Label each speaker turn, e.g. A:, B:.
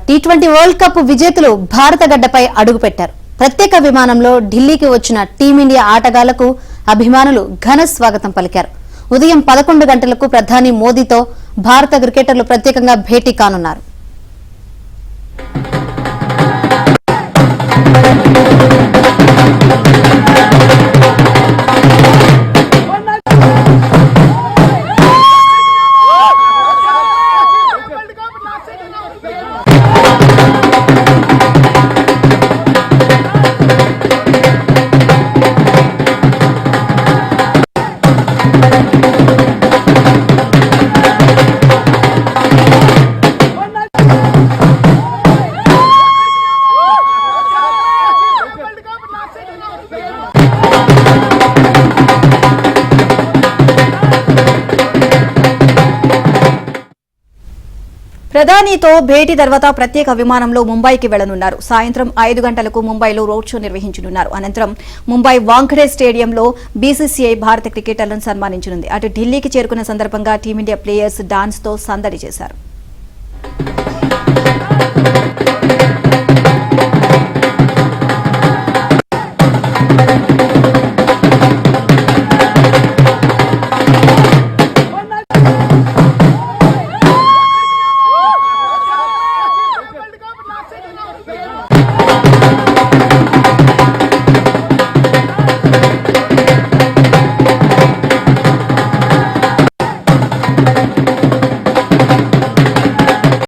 A: T20 world cup విజేతలు భారత గడ్డపై అడుగుపెట్టారు. ప్రత్యేక విమానంలో ఢిల్లీకి వచ్చిన టీమిండియా ఆటగాళ్లకు అభిమానులు ఘన స్వాగతం పలికారు. ఉదయం 11 గంటలకు ప్రధాని మోదీతో భారత క్రికెటర్లు ప్రత్యేకంగా భేటీ కానున్నారు. ప్రధానితో భేటీ తర్వాత ప్రత్యేక విమానంలో ముంబైకి వెళ్లనున్నారు. సాయంత్రం 5 గంటలకు ముంబైలో రోడ్ షో నిర్వహించనున్నారు. అనంతరం ముంబై వాంఖడే స్టేడియంలో బీసీసీఐ భారత క్రికెటర్లను సన్మానించనుంది. అటు ఢిల్లీకి చేరుకున్న సందర్భంగా టీమిండియా ప్లేయర్స్ డాన్స్ తో సందడి చేశారు.